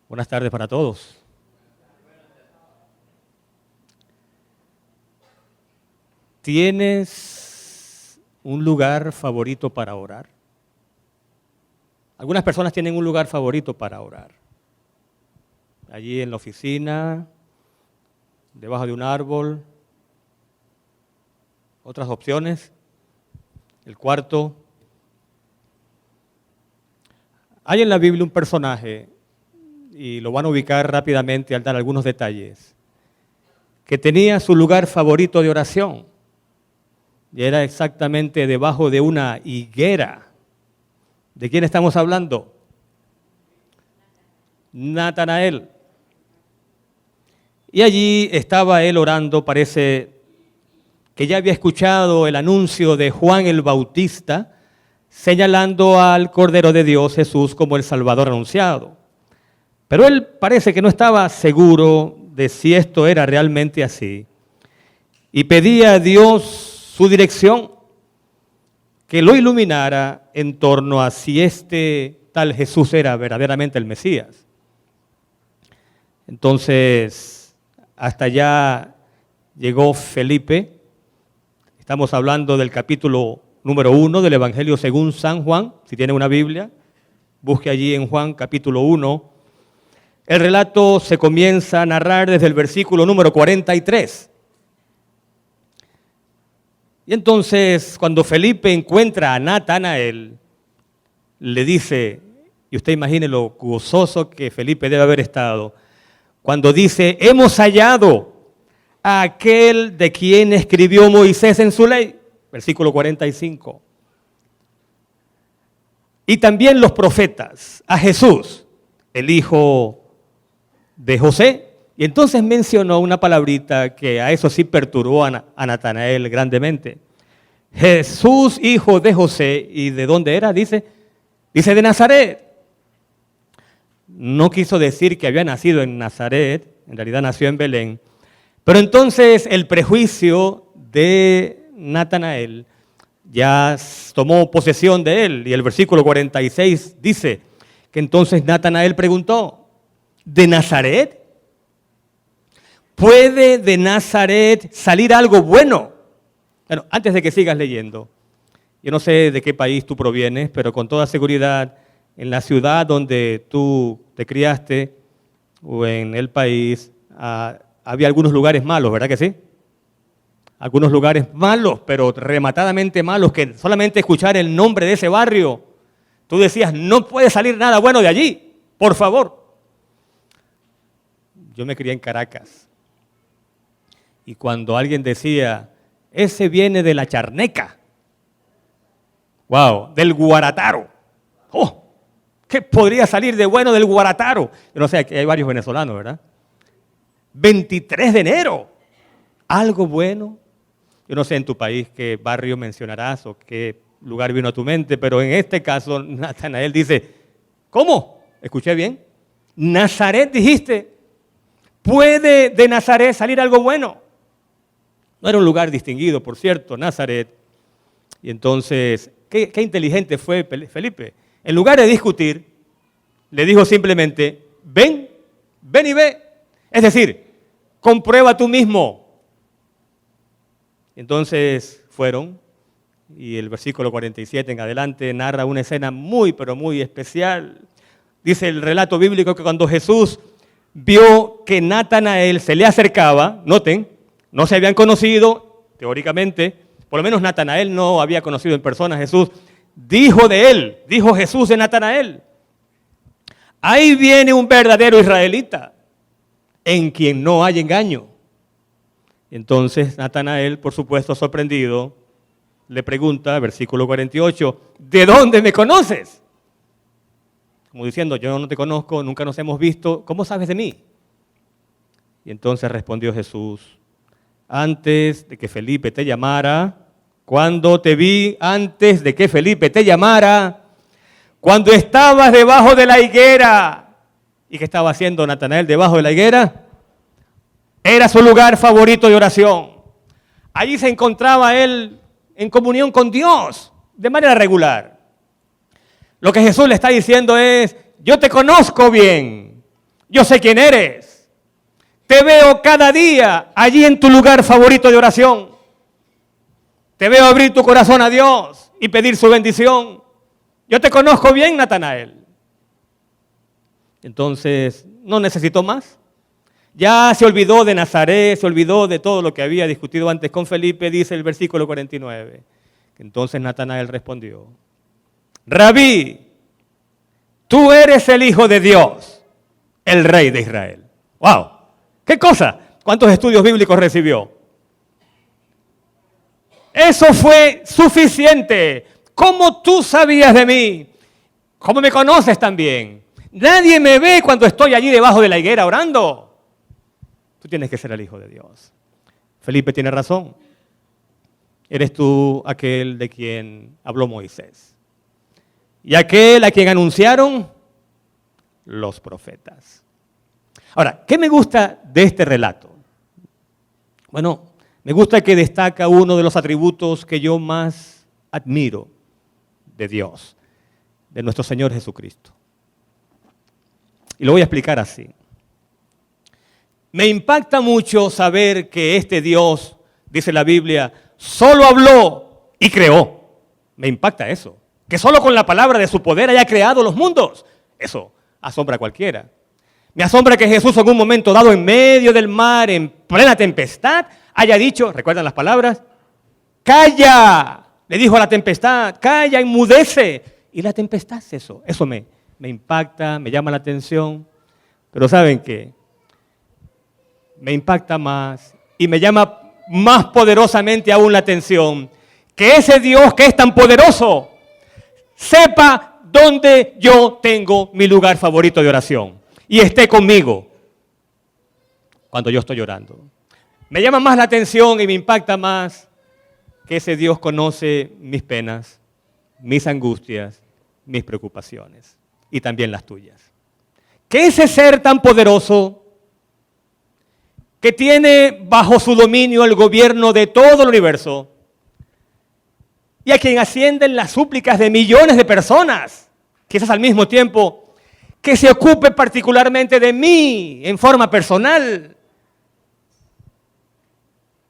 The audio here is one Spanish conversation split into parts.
Buenas tardes para todos. ¿Tienes un lugar favorito para orar? Algunas personas tienen un lugar favorito para orar. Allí en la oficina, debajo de un árbol. Otras opciones, el cuarto. Hay en la Biblia un personaje, y lo van a ubicar rápidamente al dar algunos detalles, que tenía su lugar favorito de oración, y era exactamente debajo de una higuera. ¿De quién estamos hablando? Natanael. Y allí estaba él orando, parece que ya había escuchado el anuncio de Juan el Bautista, señalando al Cordero de Dios, Jesús, como el Salvador anunciado. Pero él parece que no estaba seguro de si esto era realmente así. Y pedía a Dios su dirección, que lo iluminara en torno a si este tal Jesús era verdaderamente el Mesías. Entonces, hasta allá llegó Felipe. Estamos hablando del capítulo número 1 del Evangelio según San Juan. Si tiene una Biblia, busque allí en Juan capítulo 1. El relato se comienza a narrar desde el versículo número 43. Y entonces, cuando Felipe encuentra a Natanael, le dice, y usted imagine lo gozoso que Felipe debe haber estado, cuando dice, hemos hallado a aquel de quien escribió Moisés en su ley, versículo 45. Y también los profetas, a Jesús, el hijo de José. Y entonces mencionó una palabrita que a eso sí perturbó a Natanael grandemente. Jesús, hijo de José, ¿y de dónde era? Dice de Nazaret. No quiso decir que había nacido en Nazaret, en realidad nació en Belén. Pero entonces el prejuicio de Natanael ya tomó posesión de él. Y el versículo 46 dice que entonces Natanael preguntó, ¿de Nazaret? ¿Puede de Nazaret salir algo bueno? Bueno, antes de que sigas leyendo, yo no sé de qué país tú provienes, pero con toda seguridad, en la ciudad donde tú te criaste o en el país, había algunos lugares malos, ¿verdad que sí? Algunos lugares malos, pero rematadamente malos, que solamente escuchar el nombre de ese barrio, tú decías, no puede salir nada bueno de allí, por favor. Yo me crié en Caracas. Y cuando alguien decía, ese viene de la Charneca, wow, del Guarataro, oh, ¿qué podría salir de bueno del Guarataro? Yo no sé, aquí hay varios venezolanos, ¿verdad? 23 de enero, algo bueno. Yo no sé en tu país qué barrio mencionarás o qué lugar vino a tu mente, pero en este caso Natanael dice, ¿cómo? ¿Escuché bien? Nazaret dijiste, ¿puede de Nazaret salir algo bueno? No era un lugar distinguido, por cierto, Nazaret. Y entonces, qué inteligente fue Felipe. En lugar de discutir, le dijo simplemente, ven y ve. Es decir, comprueba tú mismo. Entonces fueron, y el versículo 47 en adelante narra una escena muy, pero muy especial. Dice el relato bíblico que cuando Jesús vio que Natanael se le acercaba, noten, no se habían conocido, teóricamente, por lo menos Natanael no había conocido en persona a Jesús, dijo Jesús de Natanael, ahí viene un verdadero israelita, en quien no hay engaño. Entonces Natanael, por supuesto sorprendido, le pregunta, versículo 48, ¿de dónde me conoces? Como diciendo, yo no te conozco, nunca nos hemos visto, ¿cómo sabes de mí? Y entonces respondió Jesús, antes de que Felipe te llamara, cuando te vi antes de que Felipe te llamara, cuando estabas debajo de la higuera. ¿Y qué estaba haciendo Natanael debajo de la higuera? Era su lugar favorito de oración. Allí se encontraba él en comunión con Dios de manera regular. Lo que Jesús le está diciendo es, yo te conozco bien, Yo sé quién eres. Te veo cada día allí en tu lugar favorito de oración. Te veo abrir tu corazón a Dios y pedir su bendición. Yo te conozco bien, Natanael. Entonces, no necesito más. Ya se olvidó de Nazaret, se olvidó de todo lo que había discutido antes con Felipe, dice el versículo 49. Entonces Natanael respondió: Rabí, tú eres el Hijo de Dios, el Rey de Israel. ¡Wow! ¿Qué cosa? ¿Cuántos estudios bíblicos recibió? Eso fue suficiente. ¿Cómo tú sabías de mí? ¿Cómo me conoces también? Nadie me ve cuando estoy allí debajo de la higuera orando. Tú tienes que ser el Hijo de Dios. Felipe tiene razón. Eres tú aquel de quien habló Moisés. Y aquel a quien anunciaron los profetas. Ahora, ¿qué me gusta de este relato? Bueno, me gusta que destaca uno de los atributos que yo más admiro de Dios, de nuestro Señor Jesucristo. Y lo voy a explicar así. Me impacta mucho saber que este Dios, dice la Biblia, solo habló y creó. Me impacta eso. Que solo con la palabra de su poder haya creado los mundos. Eso asombra a cualquiera. Me asombra que Jesús en un momento dado en medio del mar, en plena tempestad, haya dicho, ¿recuerdan las palabras? ¡Calla! Le dijo a la tempestad, ¡calla, enmudece! Y la tempestad cesó. Eso me impacta, me llama la atención. Pero ¿saben qué? Me impacta más y me llama más poderosamente aún la atención que ese Dios que es tan poderoso sepa dónde yo tengo mi lugar favorito de oración y esté conmigo cuando yo estoy orando. Me llama más la atención y me impacta más que ese Dios conoce mis penas, mis angustias, mis preocupaciones y también las tuyas. Que ese ser tan poderoso que tiene bajo su dominio el gobierno de todo el universo y a quien ascienden las súplicas de millones de personas, quizás al mismo tiempo, que se ocupe particularmente de mí en forma personal,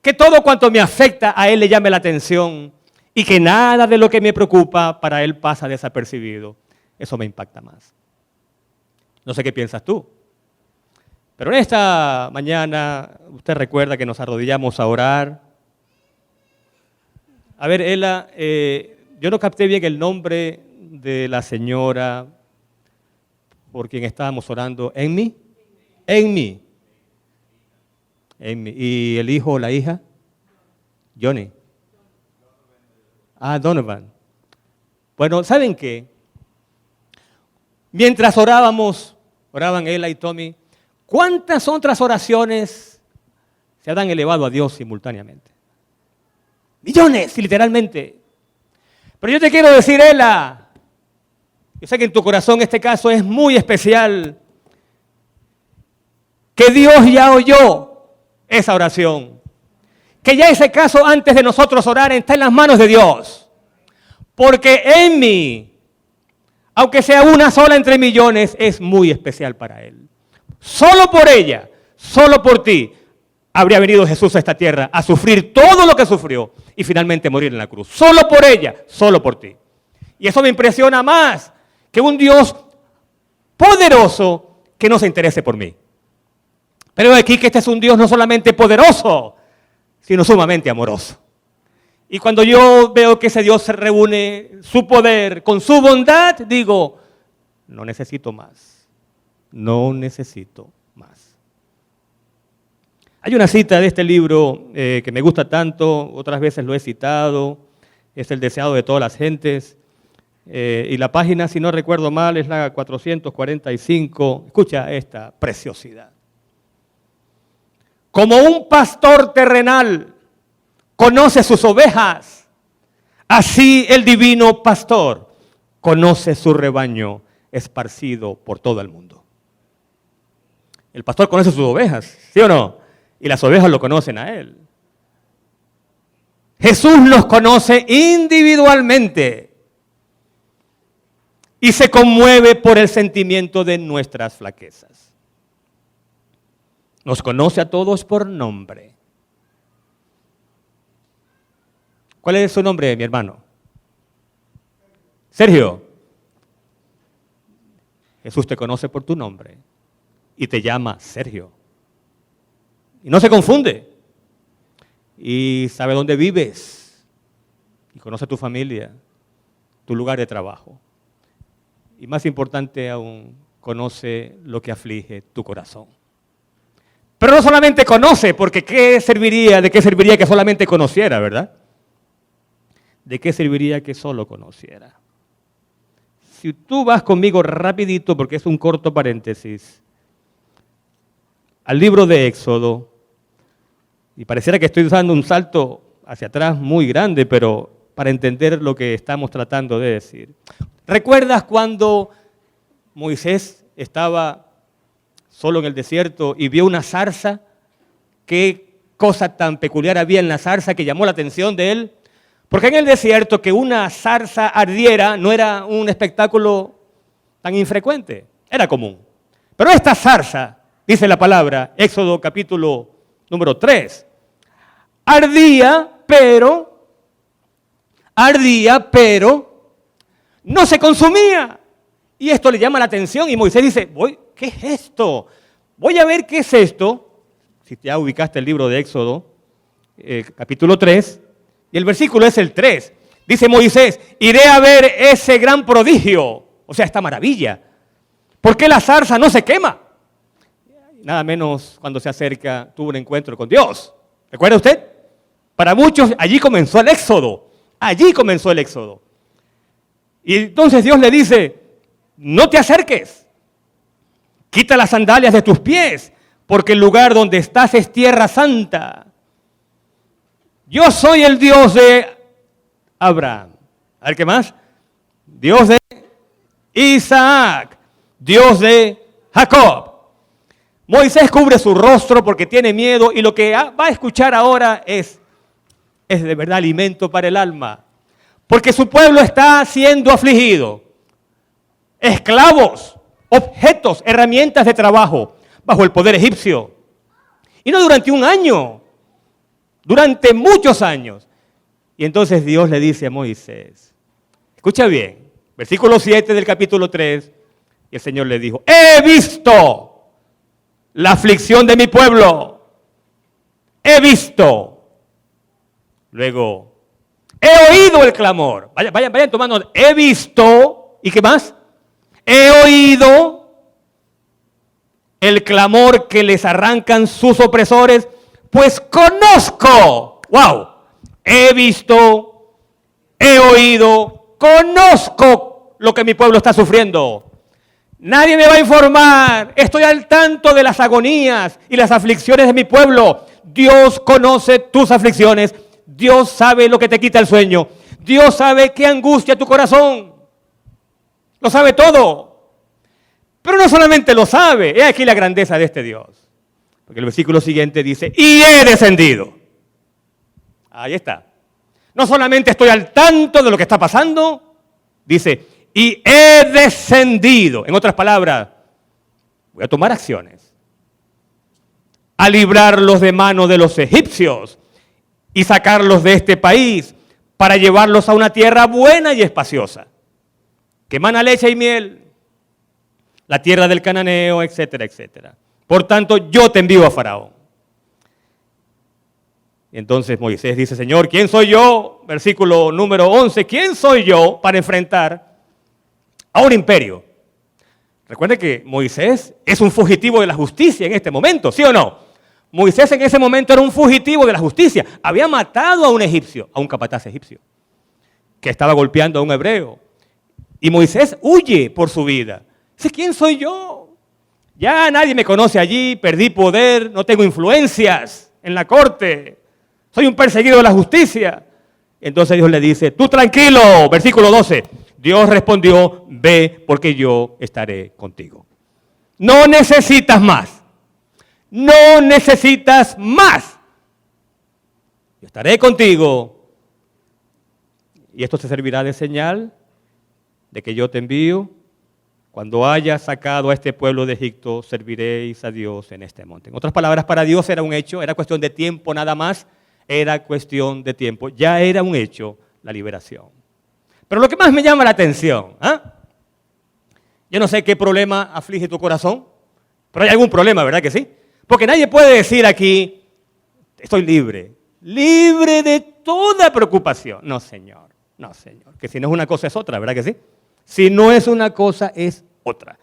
que todo cuanto me afecta a Él le llame la atención y que nada de lo que me preocupa para Él pasa desapercibido. Eso me impacta más. No sé qué piensas tú. Pero en esta mañana, usted recuerda que nos arrodillamos a orar. A ver, Ela, yo no capté bien el nombre de la señora por quien estábamos orando. ¿Enmi? Enmi. ¿Y el hijo o la hija? Johnny. Donovan. Bueno, ¿saben qué? Mientras oraban Ela y Tommy, ¿cuántas otras oraciones se habrán elevado a Dios simultáneamente? Millones, literalmente. Pero yo te quiero decir, Ela, yo sé que en tu corazón este caso es muy especial, que Dios ya oyó esa oración, que ya ese caso antes de nosotros orar está en las manos de Dios. Porque en mí, aunque sea una sola entre millones, es muy especial para Él. Solo por ella, solo por ti, habría venido Jesús a esta tierra a sufrir todo lo que sufrió y finalmente morir en la cruz. Solo por ella, solo por ti. Y eso me impresiona más que un Dios poderoso que no se interese por mí. Pero aquí que este es un Dios no solamente poderoso, sino sumamente amoroso. Y cuando yo veo que ese Dios se reúne su poder con su bondad, digo, no necesito más. No necesito más. Hay una cita de este libro que me gusta tanto, otras veces lo he citado, es el deseado de todas las gentes, y la página, si no recuerdo mal, es la 445. Escucha esta preciosidad. Como un pastor terrenal conoce sus ovejas, así el divino pastor conoce su rebaño esparcido por todo el mundo. El pastor conoce sus ovejas, ¿sí o no? Y las ovejas lo conocen a él. Jesús nos conoce individualmente y se conmueve por el sentimiento de nuestras flaquezas. Nos conoce a todos por nombre. ¿Cuál es su nombre, mi hermano? Sergio. Jesús te conoce por tu nombre y te llama Sergio. Y no se confunde. Y sabe dónde vives. Y conoce tu familia, tu lugar de trabajo. Y más importante aún, conoce lo que aflige tu corazón. Pero no solamente conoce, porque ¿de qué serviría que solamente conociera, verdad? ¿De qué serviría que solo conociera? Si tú vas conmigo rapidito, porque es un corto paréntesis, al libro de Éxodo, y pareciera que estoy dando un salto hacia atrás muy grande, pero para entender lo que estamos tratando de decir. ¿Recuerdas cuando Moisés estaba solo en el desierto y vio una zarza? ¿Qué cosa tan peculiar había en la zarza que llamó la atención de él? Porque en el desierto que una zarza ardiera no era un espectáculo tan infrecuente, era común. Pero esta zarza, dice la palabra, Éxodo capítulo número 3, ardía, pero no se consumía. Y esto le llama la atención y Moisés dice, ¿qué es esto? Voy a ver qué es esto. Si ya ubicaste el libro de Éxodo, capítulo 3, y el versículo es el 3. Dice Moisés, iré a ver ese gran prodigio, o sea, esta maravilla. ¿Por qué la zarza no se quema? Nada menos cuando se acerca, tuvo un encuentro con Dios. ¿Recuerda usted? Para muchos, allí comenzó el Éxodo. Allí comenzó el Éxodo. Y entonces Dios le dice, no te acerques. Quita las sandalias de tus pies, porque el lugar donde estás es tierra santa. Yo soy el Dios de Abraham. A ver, ¿qué más? Dios de Isaac. Dios de Jacob. Moisés cubre su rostro porque tiene miedo y lo que va a escuchar ahora es de verdad alimento para el alma. Porque su pueblo está siendo afligido. Esclavos, objetos, herramientas de trabajo bajo el poder egipcio. Y no durante un año, durante muchos años. Y entonces Dios le dice a Moisés, escucha bien, versículo 7 del capítulo 3, y el Señor le dijo, he visto la aflicción de mi pueblo, he visto. Luego, he oído el clamor. Vayan tomando, he visto, ¿y qué más? He oído el clamor que les arrancan sus opresores, pues conozco, he visto, he oído, conozco lo que mi pueblo está sufriendo. Nadie me va a informar, estoy al tanto de las agonías y las aflicciones de mi pueblo. Dios conoce tus aflicciones, Dios sabe lo que te quita el sueño, Dios sabe qué angustia tu corazón, lo sabe todo. Pero no solamente lo sabe, he aquí la grandeza de este Dios. Porque el versículo siguiente dice, y he descendido. Ahí está. No solamente estoy al tanto de lo que está pasando, dice, y he descendido. En otras palabras, voy a tomar acciones. A librarlos de mano de los egipcios y sacarlos de este país para llevarlos a una tierra buena y espaciosa, que emana leche y miel, la tierra del cananeo, etcétera, etcétera. Por tanto, yo te envío a Faraón. Y entonces Moisés dice, Señor, ¿quién soy yo? Versículo número 11, ¿quién soy yo para enfrentar a un imperio? Recuerde que Moisés es un fugitivo de la justicia en este momento, ¿sí o no? Moisés en ese momento era un fugitivo de la justicia. Había matado a un egipcio, a un capataz egipcio, que estaba golpeando a un hebreo. Y Moisés huye por su vida. Dice, ¿quién soy yo? Ya nadie me conoce allí, perdí poder, no tengo influencias en la corte, soy un perseguido de la justicia. Entonces Dios le dice, tú tranquilo, versículo 12. Dios respondió, ve porque yo estaré contigo. No necesitas más. No necesitas más. Yo estaré contigo. Y esto te servirá de señal de que yo te envío Cuando haya sacado a este pueblo de Egipto, serviréis a Dios en este monte. En otras palabras, para Dios era un hecho, era cuestión de tiempo nada más, era cuestión de tiempo. Ya era un hecho la liberación. Pero lo que más me llama la atención, yo no sé qué problema aflige tu corazón, pero hay algún problema, ¿verdad que sí? Porque nadie puede decir aquí, estoy libre, libre de toda preocupación. No, Señor, que si no es una cosa es otra, ¿verdad que sí? Si no es una cosa es otra.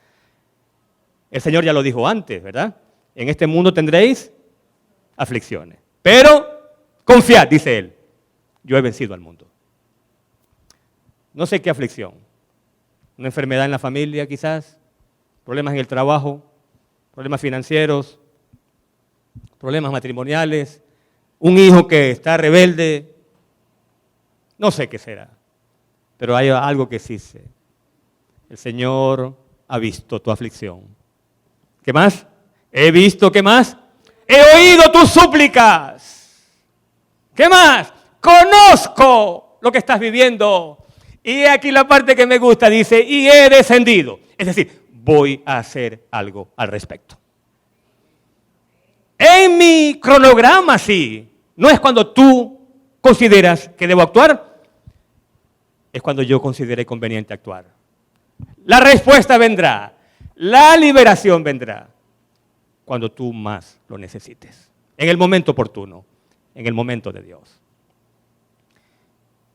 El Señor ya lo dijo antes, ¿verdad? En este mundo tendréis aflicciones, pero confiad, dice Él, yo he vencido al mundo. No sé qué aflicción, una enfermedad en la familia quizás, problemas en el trabajo, problemas financieros, problemas matrimoniales, un hijo que está rebelde, no sé qué será, pero hay algo que sí sé. El Señor ha visto tu aflicción. ¿Qué más? He visto, ¿qué más? He oído tus súplicas. ¿Qué más? Conozco lo que estás viviendo. Y aquí la parte que me gusta, dice, y he descendido. Es decir, voy a hacer algo al respecto. En mi cronograma, sí. No es cuando tú consideras que debo actuar, es cuando yo considere conveniente actuar. La respuesta vendrá, la liberación vendrá, cuando tú más lo necesites. En el momento oportuno, en el momento de Dios.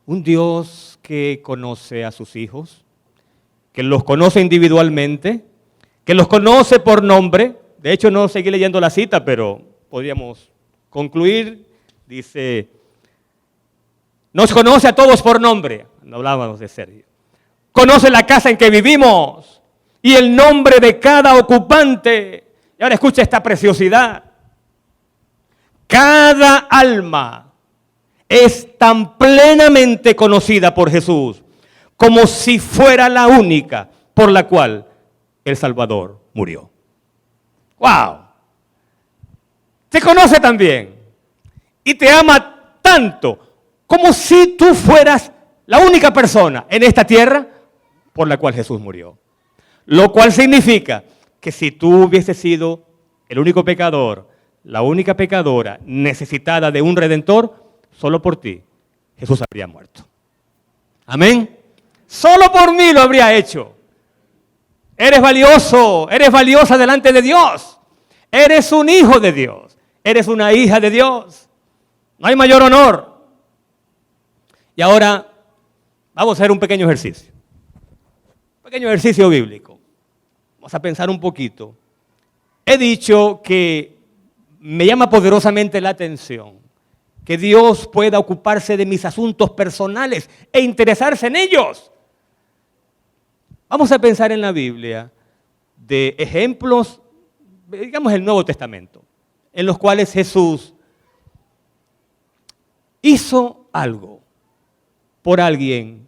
Un Dios que conoce a sus hijos, que los conoce individualmente, que los conoce por nombre. De hecho, no seguí leyendo la cita, pero podríamos concluir. Dice, nos conoce a todos por nombre. No hablábamos de Sergio. Conoce la casa en que vivimos y el nombre de cada ocupante. Y ahora escucha esta preciosidad. Cada alma es tan plenamente conocida por Jesús como si fuera la única por la cual el Salvador murió. ¡Wow! Te conoce también y te ama tanto como si tú fueras la única persona en esta tierra por la cual Jesús murió. Lo cual significa que si tú hubieses sido el único pecador, la única pecadora necesitada de un Redentor, solo por ti Jesús habría muerto. Amén. Solo por mí lo habría hecho. Eres valioso, eres valiosa delante de Dios. Eres un hijo de Dios. Eres una hija de Dios. No hay mayor honor. Y ahora vamos a hacer un pequeño ejercicio. Un pequeño ejercicio bíblico. Vamos a pensar un poquito. He dicho que me llama poderosamente la atención que Dios pueda ocuparse de mis asuntos personales e interesarse en ellos. Vamos a pensar en la Biblia de ejemplos, digamos el Nuevo Testamento, en los cuales Jesús hizo algo por alguien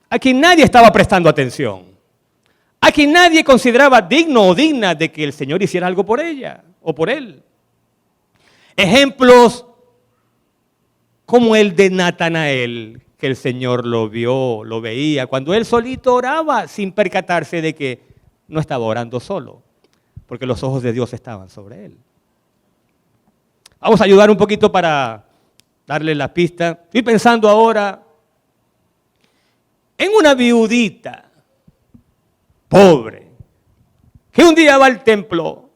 a quien nadie estaba prestando atención, a quien nadie consideraba digno o digna de que el Señor hiciera algo por ella o por él. Ejemplos como el de Natanael, que el Señor lo vio, lo veía, cuando él solito oraba sin percatarse de que no estaba orando solo, porque los ojos de Dios estaban sobre él. Vamos a ayudar un poquito para darle la pista. Estoy pensando ahora en una viudita pobre que un día va al templo,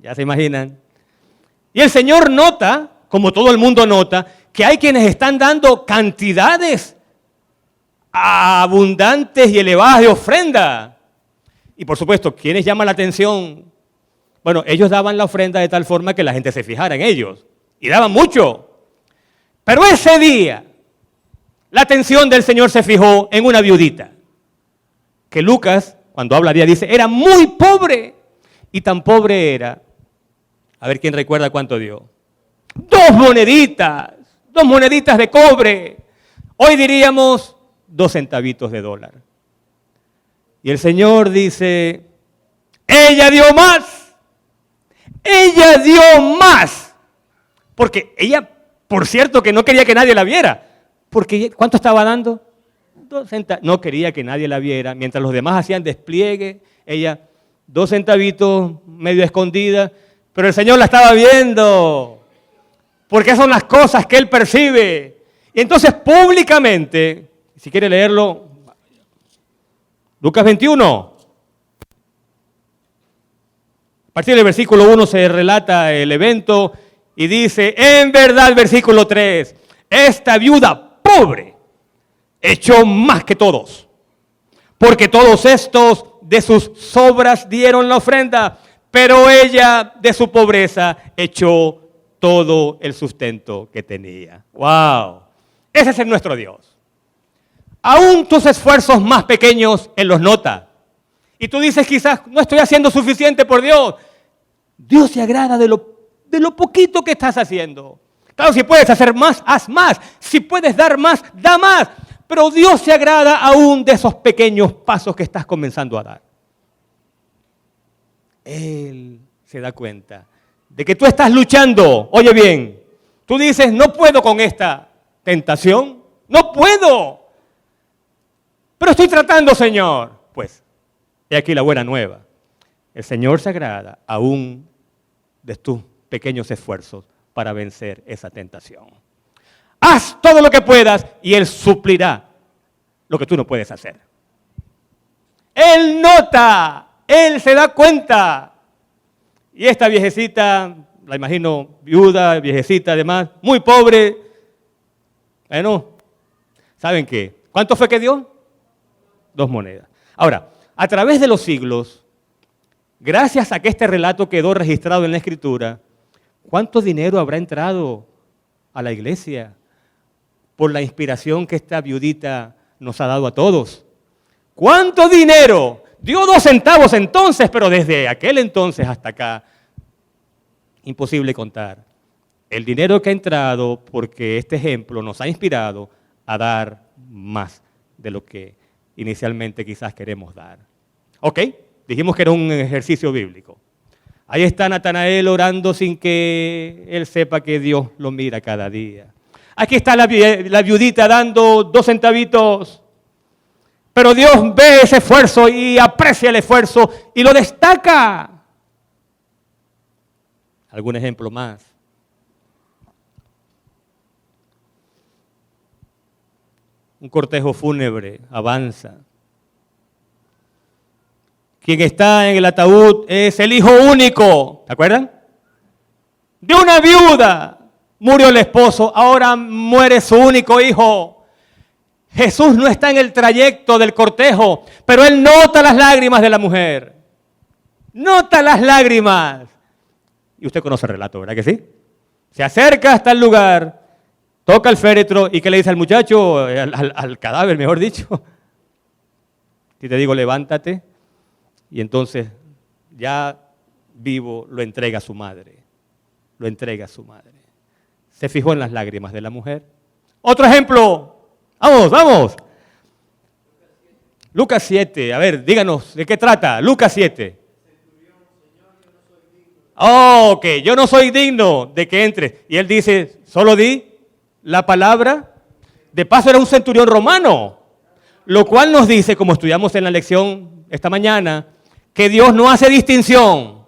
ya se imaginan, y el Señor nota, como todo el mundo nota, que hay quienes están dando cantidades abundantes y elevadas de ofrenda. Y por supuesto, ¿quiénes llaman la atención? Bueno, ellos daban la ofrenda de tal forma que la gente se fijara en ellos. Y daban mucho. Pero ese día, la atención del Señor se fijó en una viudita. Que Lucas, cuando hablaría, dice, era muy pobre. Y tan pobre era, a ver quién recuerda cuánto dio. 2 moneditas de cobre. Hoy diríamos 2 centavitos de dólar. Y el Señor dice, ella dio más. Ella dio más. Porque ella, por cierto, que no quería que nadie la viera. Porque ¿cuánto estaba dando? no quería que nadie la viera. Mientras los demás hacían despliegue, ella 2 centavitos, medio escondida, pero el Señor la estaba viendo, porque son las cosas que Él percibe. Y entonces públicamente, si quiere leerlo, Lucas 21, a partir del versículo 1 se relata el evento y dice, en verdad, versículo 3, esta viuda pobre echó más que todos, porque todos estos de sus sobras dieron la ofrenda, pero ella de su pobreza echó todo el sustento que tenía. ¡Wow! Ese es nuestro Dios. Aún tus esfuerzos más pequeños, Él los nota. Y tú dices, quizás no estoy haciendo suficiente por Dios. Dios se agrada de lo poquito que estás haciendo. Claro, si puedes hacer más, haz más. Si puedes dar más, da más. Pero Dios se agrada aún de esos pequeños pasos que estás comenzando a dar. Él se da cuenta de que tú estás luchando. Oye bien, tú dices, no puedo con esta tentación. No puedo. Pero estoy tratando, Señor. Pues, he aquí la buena nueva. El Señor se agrada aún de tus pequeños esfuerzos para vencer esa tentación. Haz todo lo que puedas y Él suplirá lo que tú no puedes hacer. Él nota, Él se da cuenta. Y esta viejecita, la imagino viuda, viejecita además, muy pobre. Bueno, ¿saben qué? ¿Cuánto fue que dio? 2 monedas. Ahora, a través de los siglos, gracias a que este relato quedó registrado en la Escritura, ¿cuánto dinero habrá entrado a la iglesia por la inspiración que esta viudita nos ha dado a todos? ¿Cuánto dinero? Dio 2 centavos entonces, pero desde aquel entonces hasta acá, imposible contar. El dinero que ha entrado porque este ejemplo nos ha inspirado a dar más de lo que inicialmente quizás queremos dar. ¿Ok? Dijimos que era un ejercicio bíblico. Ahí está Natanael orando sin que él sepa que Dios lo mira cada día. Aquí está la viudita dando 2 centavitos. Pero Dios ve ese esfuerzo y aprecia el esfuerzo y lo destaca. ¿Algún ejemplo más? Un cortejo fúnebre avanza. Quien está en el ataúd es el hijo único. ¿Se acuerdan? De una viuda murió el esposo, ahora muere su único hijo. Jesús no está en el trayecto del cortejo, pero Él nota las lágrimas de la mujer. Nota las lágrimas. Y usted conoce el relato, ¿verdad que sí? Se acerca hasta el lugar, toca el féretro y ¿qué le dice al muchacho? Al cadáver, mejor dicho. Si te digo, levántate. Y entonces, ya vivo, lo entrega a su madre. Lo entrega a su madre. Se fijó en las lágrimas de la mujer. Otro ejemplo. Vamos, vamos. Lucas 7. A ver, díganos, ¿de qué trata? Lucas 7. Ok, yo no soy digno de que entres. Y él dice, solo di la palabra. De paso era un centurión romano. Lo cual nos dice, como estudiamos en la lección esta mañana, que Dios no hace distinción.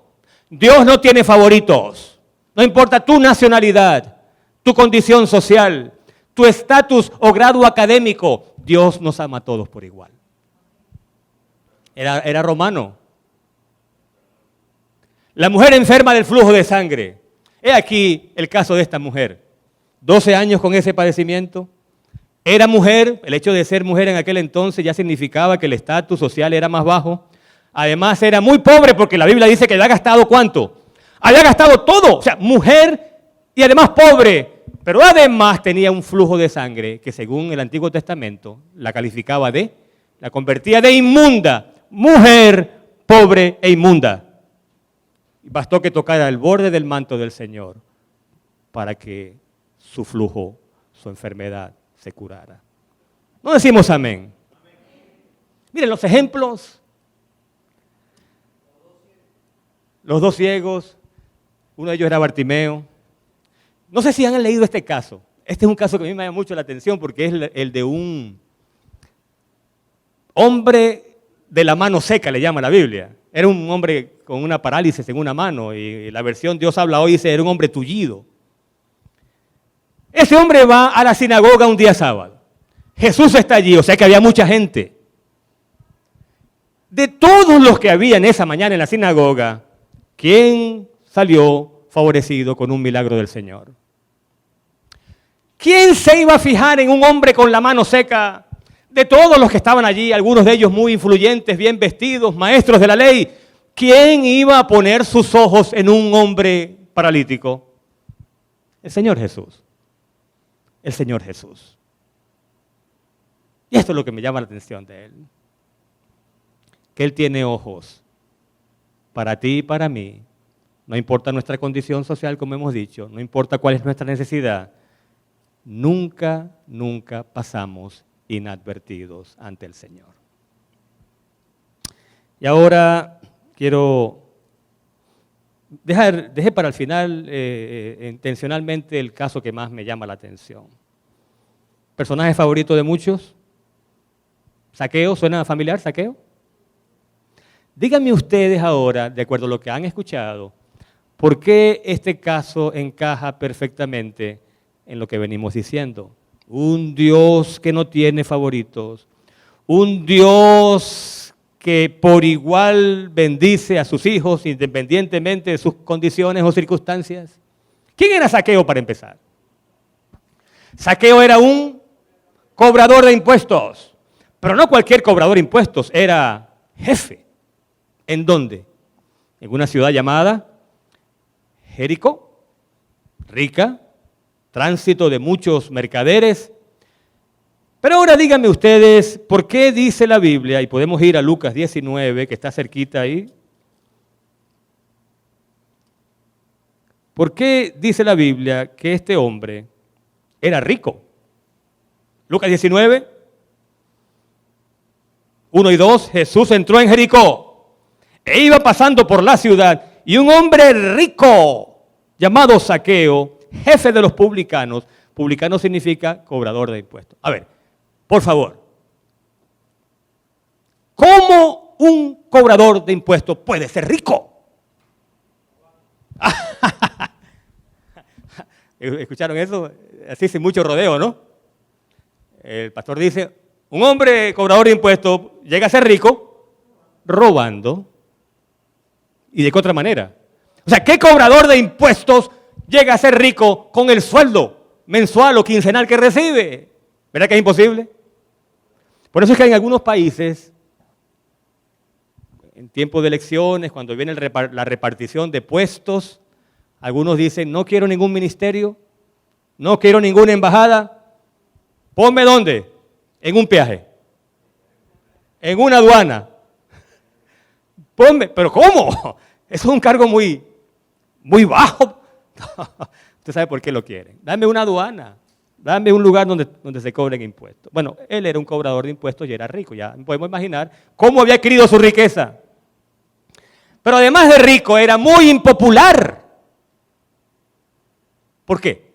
Dios no tiene favoritos. No importa tu nacionalidad, tu condición social, tu estatus o grado académico. Dios nos ama a todos por igual. Era romano. La mujer enferma del flujo de sangre. He aquí el caso de esta mujer. 12 años con ese padecimiento. Era mujer, el hecho de ser mujer en aquel entonces ya significaba que el estatus social era más bajo. Además era muy pobre porque la Biblia dice que había gastado ¿cuánto? Había gastado todo, o sea, mujer y además pobre. Pero además tenía un flujo de sangre que según el Antiguo Testamento la calificaba la convertía de inmunda. Mujer, pobre e inmunda. Bastó que tocara el borde del manto del Señor para que su flujo, su enfermedad se curara. ¿No decimos amén? Miren los ejemplos. Los 2 ciegos, uno de ellos era Bartimeo. No sé si han leído este caso. Este es un caso que a mí me llama mucho la atención porque es el de un hombre de la mano seca, le llama la Biblia. Era un hombre con una parálisis en una mano y la versión Dios habla hoy dice, era un hombre tullido. Ese hombre va a la sinagoga un día sábado. Jesús está allí, o sea que había mucha gente. De todos los que había en esa mañana en la sinagoga, ¿quién salió favorecido con un milagro del Señor? ¿Quién se iba a fijar en un hombre con la mano seca? De todos los que estaban allí, algunos de ellos muy influyentes, bien vestidos, maestros de la ley, ¿quién iba a poner sus ojos en un hombre paralítico? El Señor Jesús. El Señor Jesús. Y esto es lo que me llama la atención de Él. Que Él tiene ojos para ti y para mí. No importa nuestra condición social, como hemos dicho, no importa cuál es nuestra necesidad. Nunca pasamos inadvertidos ante el Señor. Y ahora quiero dejé para el final intencionalmente el caso que más me llama la atención. ¿Personaje favorito de muchos? ¿Zaqueo? ¿Suena familiar, Zaqueo? Díganme ustedes ahora, de acuerdo a lo que han escuchado, ¿por qué este caso encaja perfectamente en lo que venimos diciendo? Un Dios que no tiene favoritos, un Dios que por igual bendice a sus hijos independientemente de sus condiciones o circunstancias. ¿Quién era Zaqueo para empezar? Zaqueo era un cobrador de impuestos, pero no cualquier cobrador de impuestos, era jefe. ¿En dónde? En una ciudad llamada Jericó, rica, tránsito de muchos mercaderes. Pero ahora díganme ustedes, ¿por qué dice la Biblia? Y podemos ir a Lucas 19, que está cerquita ahí. ¿Por qué dice la Biblia que este hombre era rico? Lucas 19, 1 y 2, Jesús entró en Jericó e iba pasando por la ciudad y un hombre rico llamado Zaqueo, jefe de los publicanos. Publicano significa cobrador de impuestos. A ver, por favor, ¿cómo un cobrador de impuestos puede ser rico? ¿Escucharon eso? Así sin mucho rodeo, ¿no? El pastor dice, un hombre cobrador de impuestos llega a ser rico robando. ¿Y de qué otra manera? O sea, ¿qué cobrador de impuestos llega a ser rico con el sueldo mensual o quincenal que recibe? ¿Verdad que es imposible? Por eso es que en algunos países, en tiempos de elecciones, cuando viene la repartición de puestos, algunos dicen, no quiero ningún ministerio, no quiero ninguna embajada, ponme ¿dónde? En un peaje, en una aduana. Ponme, ¿pero cómo? Eso es un cargo muy bajo. Usted sabe por qué lo quieren. Dame una aduana, dame un lugar donde se cobren impuestos. Bueno, él era un cobrador de impuestos y era rico, ya podemos imaginar cómo había adquirido su riqueza. Pero además de rico, era muy impopular. ¿Por qué?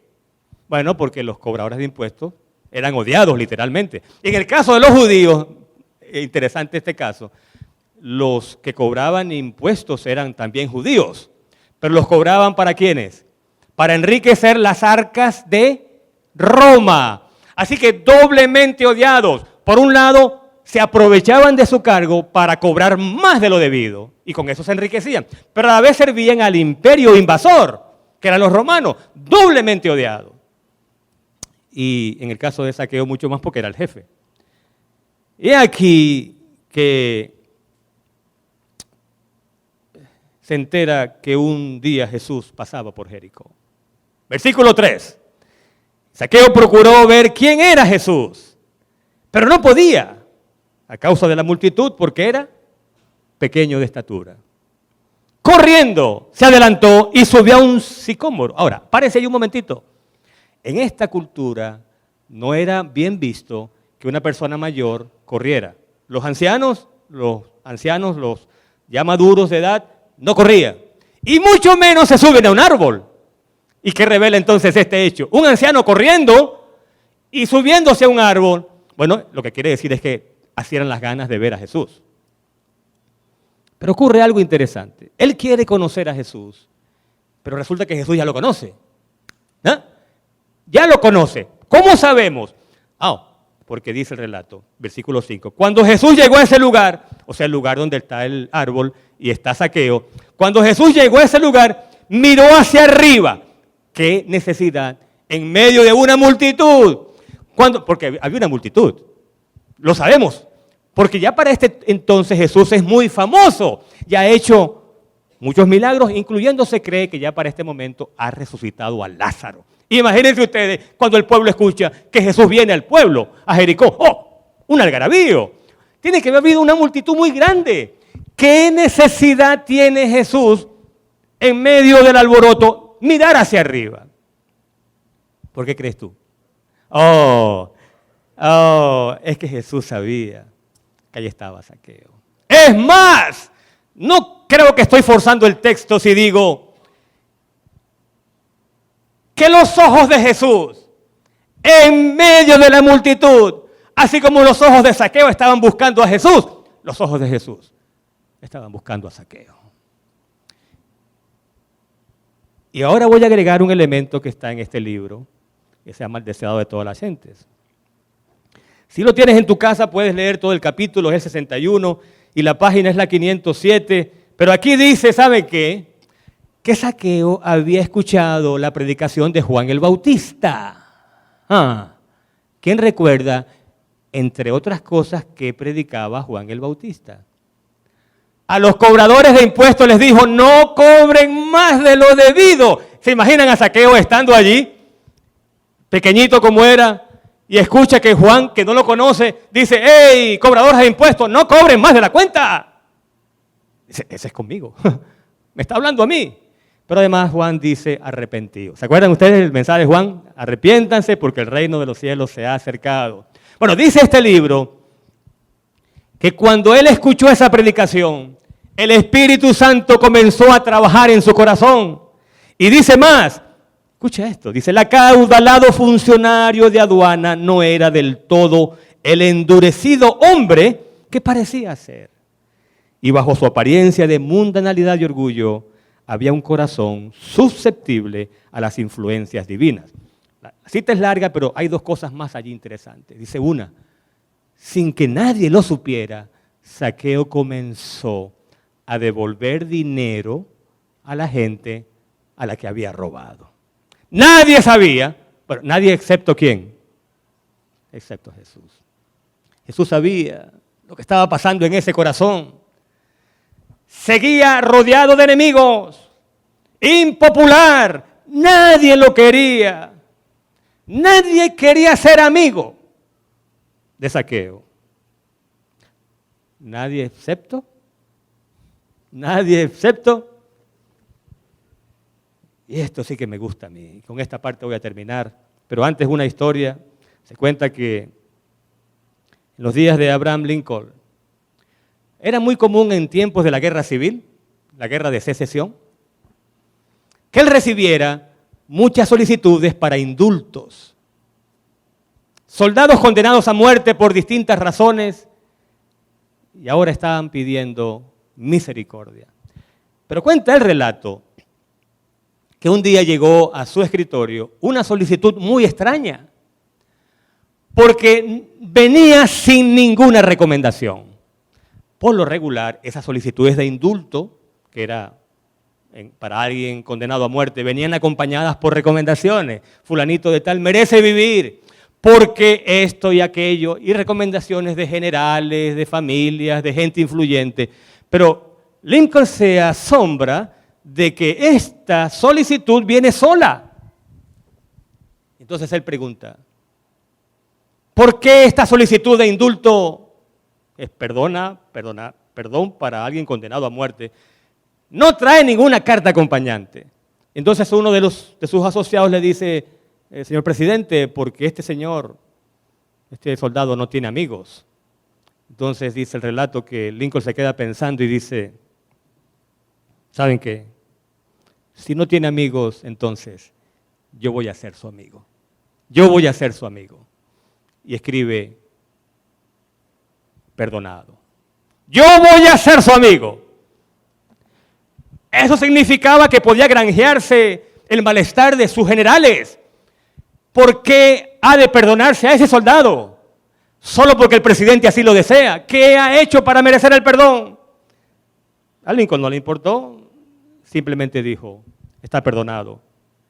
Bueno, porque los cobradores de impuestos eran odiados literalmente. En el caso de los judíos, interesante este caso, los que cobraban impuestos eran también judíos, pero los cobraban ¿para quiénes? Para enriquecer las arcas de Roma. Así que doblemente odiados. Por un lado, se aprovechaban de su cargo para cobrar más de lo debido y con eso se enriquecían, pero a la vez servían al imperio invasor, que eran los romanos, doblemente odiados. Y en el caso de Zaqueo mucho más porque era el jefe. Y aquí que se entera que un día Jesús pasaba por Jericó. Versículo 3. Zaqueo procuró ver quién era Jesús, pero no podía a causa de la multitud porque era pequeño de estatura. Corriendo, se adelantó y subió a un sicómoro. Ahora, párese ahí un momentito. En esta cultura no era bien visto que una persona mayor corriera. Los ancianos, los ya maduros de edad, no corrían. Y mucho menos se suben a un árbol. ¿Y qué revela entonces este hecho? Un anciano corriendo y subiéndose a un árbol. Bueno, lo que quiere decir es que así eran las ganas de ver a Jesús. Pero ocurre algo interesante. Él quiere conocer a Jesús, pero resulta que Jesús ya lo conoce. ¿Ah? Ya lo conoce. ¿Cómo sabemos? Porque dice el relato, versículo 5. Cuando Jesús llegó a ese lugar, o sea, el lugar donde está el árbol y está Zaqueo, cuando Jesús llegó a ese lugar, miró hacia arriba. ¿Qué necesidad? En medio de una multitud. Porque había una multitud. Lo sabemos. Porque ya para este entonces Jesús es muy famoso. Ya ha hecho muchos milagros, incluyendo se cree que ya para este momento ha resucitado a Lázaro. Imagínense ustedes cuando el pueblo escucha que Jesús viene al pueblo, a Jericó. Un algarabío. Tiene que haber habido una multitud muy grande. ¿Qué necesidad tiene Jesús en medio del alboroto mirar hacia arriba? ¿Por qué crees tú? Es que Jesús sabía que allí estaba Zaqueo. Es más, no creo que estoy forzando el texto si digo que los ojos de Jesús, en medio de la multitud, así como los ojos de Zaqueo estaban buscando a Jesús, los ojos de Jesús estaban buscando a Zaqueo. Y ahora voy a agregar un elemento que está en este libro, que se llama El deseado de todas las gentes. Si lo tienes en tu casa, puedes leer todo el capítulo, es el 61, y la página es la 507, pero aquí dice, ¿sabe qué? Que Zaqueo había escuchado la predicación de Juan el Bautista. ¿Quién recuerda, entre otras cosas, qué predicaba Juan el Bautista? A los cobradores de impuestos les dijo, no cobren más de lo debido. ¿Se imaginan a Zaqueo estando allí, pequeñito como era, y escucha que Juan, que no lo conoce, dice, hey, cobradores de impuestos, no cobren más de la cuenta? Dice, ese es conmigo, me está hablando a mí. Pero además Juan dice arrepentido. ¿Se acuerdan ustedes del mensaje de Juan? Arrepiéntanse porque el reino de los cielos se ha acercado. Bueno, dice este libro que cuando él escuchó esa predicación, el Espíritu Santo comenzó a trabajar en su corazón. Y dice más, escucha esto, dice, el acaudalado funcionario de aduana no era del todo el endurecido hombre que parecía ser. Y bajo su apariencia de mundanalidad y orgullo, había un corazón susceptible a las influencias divinas. La cita es larga, pero hay dos cosas más allí interesantes. Dice una, sin que nadie lo supiera, Zaqueo comenzó a devolver dinero a la gente a la que había robado. Nadie sabía, bueno, nadie excepto ¿quién? Excepto Jesús. Jesús sabía lo que estaba pasando en ese corazón. Seguía rodeado de enemigos, impopular, nadie lo quería. Nadie quería ser amigo de Zaqueo. Nadie excepto. Y esto sí que me gusta a mí. Con esta parte voy a terminar. Pero antes una historia. Se cuenta que en los días de Abraham Lincoln, era muy común en tiempos de la guerra civil, la guerra de secesión, que él recibiera muchas solicitudes para indultos. Soldados condenados a muerte por distintas razones y ahora estaban pidiendo misericordia. Pero cuenta el relato que un día llegó a su escritorio una solicitud muy extraña, porque venía sin ninguna recomendación. Por lo regular, esas solicitudes de indulto, que era para alguien condenado a muerte, venían acompañadas por recomendaciones. Fulanito de tal merece vivir, porque esto y aquello, y recomendaciones de generales, de familias, de gente influyente. Pero Lincoln se asombra de que esta solicitud viene sola. Entonces él pregunta, ¿por qué esta solicitud de indulto es perdón para alguien condenado a muerte? No trae ninguna carta acompañante. Entonces uno de sus asociados le dice, señor presidente, porque este soldado no tiene amigos. Entonces dice el relato que Lincoln se queda pensando y dice, ¿saben qué? Si no tiene amigos, entonces yo voy a ser su amigo. Yo voy a ser su amigo. Y escribe perdonado. Yo voy a ser su amigo. Eso significaba que podía granjearse el malestar de sus generales. ¿Por qué ha de perdonarse a ese soldado? Solo porque el presidente así lo desea. ¿Qué ha hecho para merecer el perdón? A Lincoln no le importó. Simplemente dijo, está perdonado.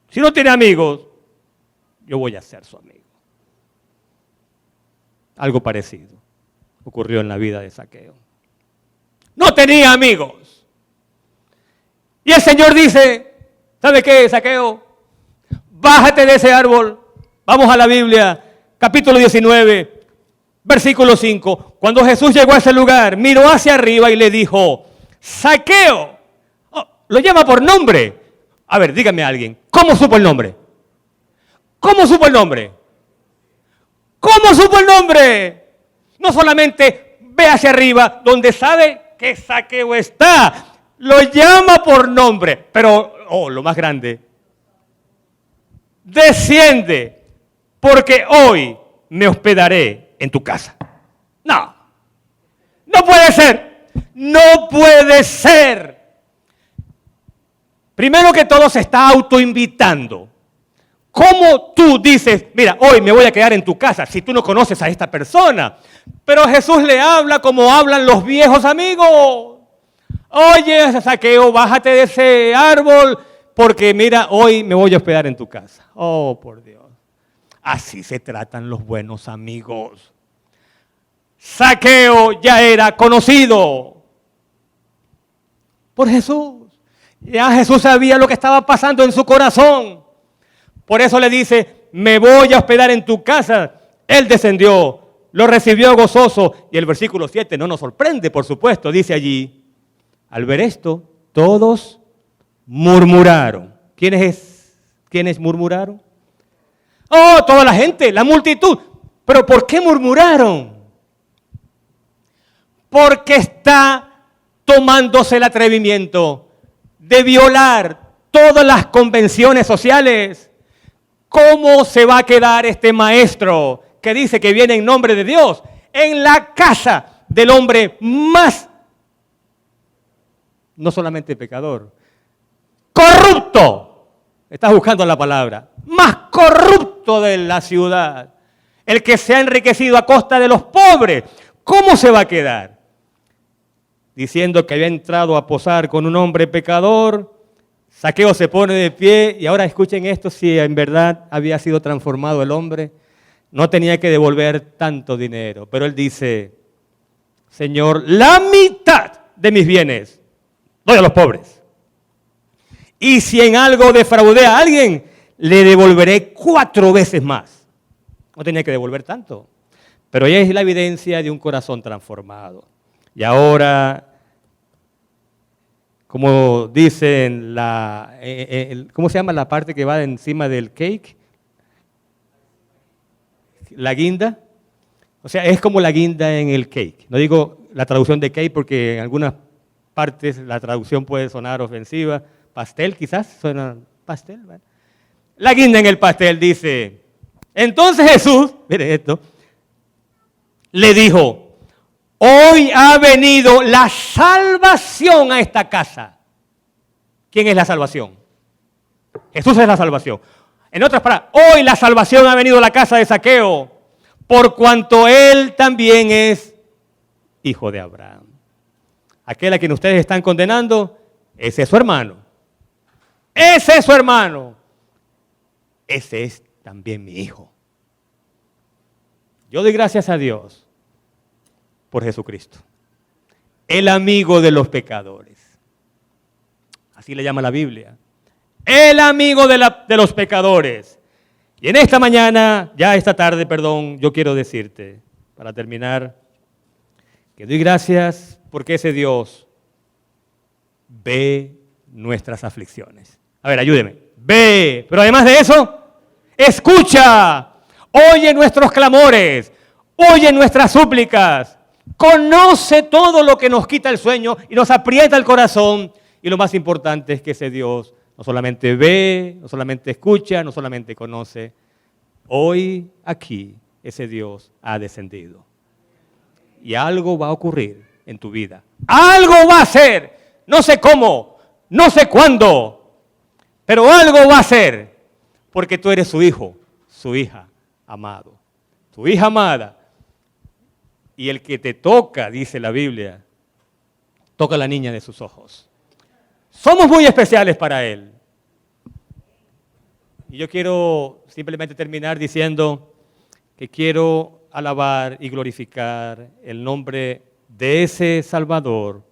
Si no tiene amigos, yo voy a ser su amigo. Algo parecido ocurrió en la vida de Zaqueo. No tenía amigos. Y el Señor dice, ¿sabe qué, Zaqueo? Bájate de ese árbol. Vamos a la Biblia, capítulo 19, versículo 5. Cuando Jesús llegó a ese lugar, miró hacia arriba y le dijo, Zaqueo. Oh, lo llama por nombre. A ver, dígame a alguien, ¿cómo supo el nombre? ¿Cómo supo el nombre? ¿Cómo supo el nombre? No solamente ve hacia arriba, donde sabe que Zaqueo está, lo llama por nombre, pero, lo más grande, desciende, porque hoy me hospedaré en tu casa. No, no puede ser, no puede ser. Primero que todo se está autoinvitando. ¿Cómo tú dices, mira, hoy me voy a quedar en tu casa si tú no conoces a esta persona? Pero Jesús le habla como hablan los viejos amigos. Oye, Zaqueo, bájate de ese árbol porque mira, hoy me voy a hospedar en tu casa. Oh, por Dios. Así se tratan los buenos amigos. Zaqueo ya era conocido por Jesús. Ya Jesús sabía lo que estaba pasando en su corazón. Por eso le dice, me voy a hospedar en tu casa. Él descendió, lo recibió gozoso. Y el versículo 7 no nos sorprende, por supuesto. Dice allí, al ver esto, todos murmuraron. ¿Quiénes murmuraron? Oh, toda la gente, la multitud. ¿Pero por qué murmuraron? Porque está tomándose el atrevimiento de violar todas las convenciones sociales. ¿Cómo se va a quedar este maestro que dice que viene en nombre de Dios en la casa del hombre más, no solamente pecador, corrupto? Estás buscando la palabra. Más corrupto de la ciudad. El que se ha enriquecido a costa de los pobres. ¿Cómo se va a quedar? Diciendo que había entrado a posar con un hombre pecador. Zaqueo se pone de pie y ahora escuchen esto, si en verdad había sido transformado el hombre, no tenía que devolver tanto dinero, pero él dice, Señor, la mitad de mis bienes doy a los pobres. Y si en algo defraudé a alguien, le devolveré 4 veces más. No tenía que devolver tanto, pero ya es la evidencia de un corazón transformado. Y ahora, como dicen, ¿cómo se llama la parte que va encima del cake? La guinda. O sea, es como la guinda en el cake. No digo la traducción de cake porque en algunas partes la traducción puede sonar ofensiva. Pastel quizás, suena pastel. ¿Vale? La guinda en el pastel dice, entonces Jesús, mire esto, le dijo, hoy ha venido la salvación a esta casa. ¿Quién es la salvación? Jesús es la salvación. En otras palabras, hoy la salvación ha venido a la casa de Zaqueo, por cuanto él también es hijo de Abraham. Aquel a quien ustedes están condenando, ese es su hermano. Ese es su hermano. Ese es también mi hijo. Yo doy gracias a Dios por Jesucristo, el amigo de los pecadores. Así le llama la Biblia. El amigo de los pecadores. Y en esta mañana, ya esta tarde, perdón, yo quiero decirte, para terminar, que doy gracias porque ese Dios ve nuestras aflicciones. A ver, ayúdeme. Ve, pero además de eso, escucha, oye nuestros clamores, oye nuestras súplicas. Conoce todo lo que nos quita el sueño y nos aprieta el corazón. Y lo más importante es que ese Dios no solamente ve, no solamente escucha, no solamente conoce. Hoy aquí ese Dios ha descendido. y algo va a ocurrir en tu vida. Algo va a ser, no sé cómo, no sé cuándo, pero algo va a ser, porque tú eres su hijo, su hija amado, tu hija amada. Y el que te toca, dice la Biblia, toca a la niña de sus ojos. Somos muy especiales para Él. Y yo quiero simplemente terminar diciendo que quiero alabar y glorificar el nombre de ese Salvador.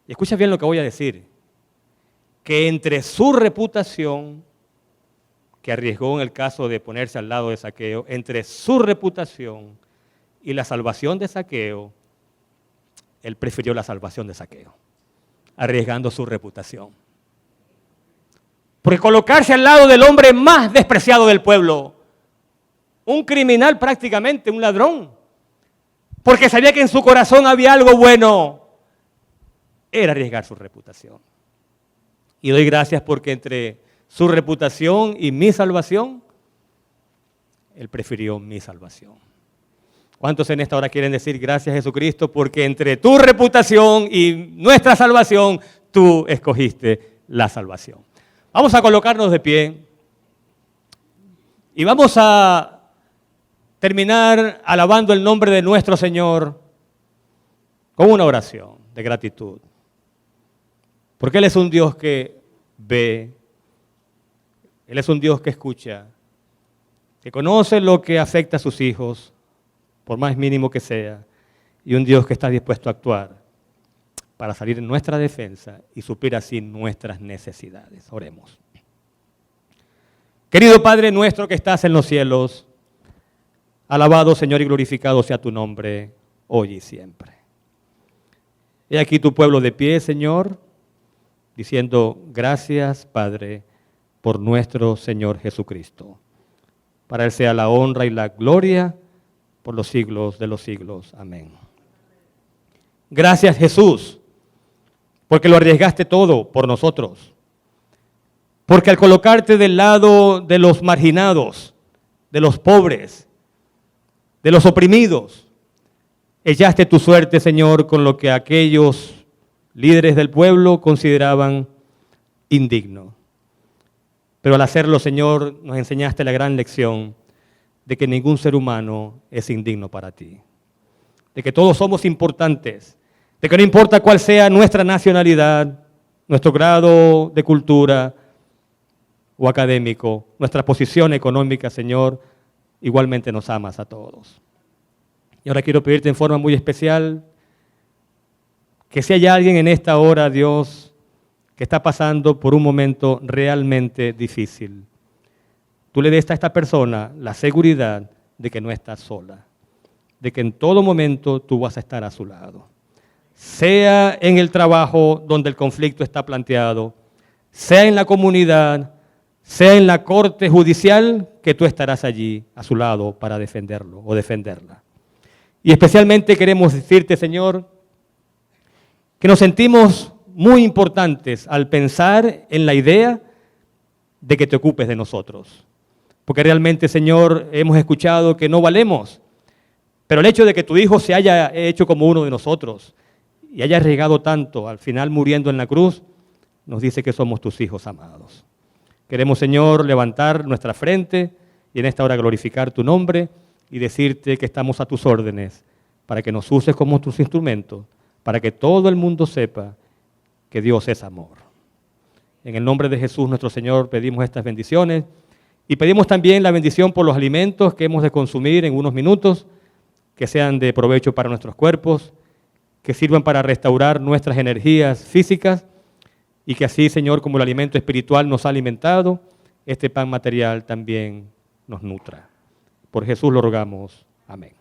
Y escucha bien lo que voy a decir. Que entre su reputación, que arriesgó en el caso de ponerse al lado de Zaqueo, entre su reputación y la salvación de Zaqueo, Él prefirió la salvación de Zaqueo, arriesgando su reputación. Porque colocarse al lado del hombre más despreciado del pueblo, un criminal prácticamente, un ladrón, porque sabía que en su corazón había algo bueno, era arriesgar su reputación. Y doy gracias porque entre su reputación y mi salvación, Él prefirió mi salvación. ¿Cuántos en esta hora quieren decir gracias a Jesucristo? Porque entre tu reputación y nuestra salvación, tú escogiste la salvación. Vamos a colocarnos de pie y vamos a terminar alabando el nombre de nuestro Señor con una oración de gratitud. Porque Él es un Dios que ve, Él es un Dios que escucha, que conoce lo que afecta a sus hijos, por más mínimo que sea, y un Dios que está dispuesto a actuar para salir en nuestra defensa y suplir así nuestras necesidades. Oremos. Querido Padre nuestro que estás en los cielos, alabado Señor y glorificado sea tu nombre, hoy y siempre. He aquí tu pueblo de pie, Señor, diciendo gracias, Padre, por nuestro Señor Jesucristo. Para Él sea la honra y la gloria por los siglos de los siglos. Amén. Gracias, Jesús, porque lo arriesgaste todo por nosotros. Porque al colocarte del lado de los marginados, de los pobres, de los oprimidos, echaste tu suerte, Señor, con lo que aquellos líderes del pueblo consideraban indigno. Pero al hacerlo, Señor, nos enseñaste la gran lección de que ningún ser humano es indigno para ti. De que todos somos importantes. De que no importa cuál sea nuestra nacionalidad, nuestro grado de cultura o académico, nuestra posición económica, Señor, igualmente nos amas a todos. Y ahora quiero pedirte en forma muy especial que si hay alguien en esta hora, Dios, que está pasando por un momento realmente difícil, tú le des a esta persona la seguridad de que no está sola, de que en todo momento tú vas a estar a su lado. Sea en el trabajo donde el conflicto está planteado, sea en la comunidad, sea en la corte judicial, que tú estarás allí a su lado para defenderlo o defenderla. Y especialmente queremos decirte, Señor, que nos sentimos muy importantes al pensar en la idea de que te ocupes de nosotros. Porque realmente, Señor, hemos escuchado que no valemos, pero el hecho de que tu Hijo se haya hecho como uno de nosotros y haya arriesgado tanto, al final muriendo en la cruz, nos dice que somos tus hijos amados. Queremos, Señor, levantar nuestra frente y en esta hora glorificar tu nombre y decirte que estamos a tus órdenes para que nos uses como tus instrumentos, para que todo el mundo sepa que Dios es amor. En el nombre de Jesús nuestro Señor pedimos estas bendiciones y pedimos también la bendición por los alimentos que hemos de consumir en unos minutos, que sean de provecho para nuestros cuerpos, que sirvan para restaurar nuestras energías físicas y que así, Señor, como el alimento espiritual nos ha alimentado, este pan material también nos nutra. Por Jesús lo rogamos. Amén.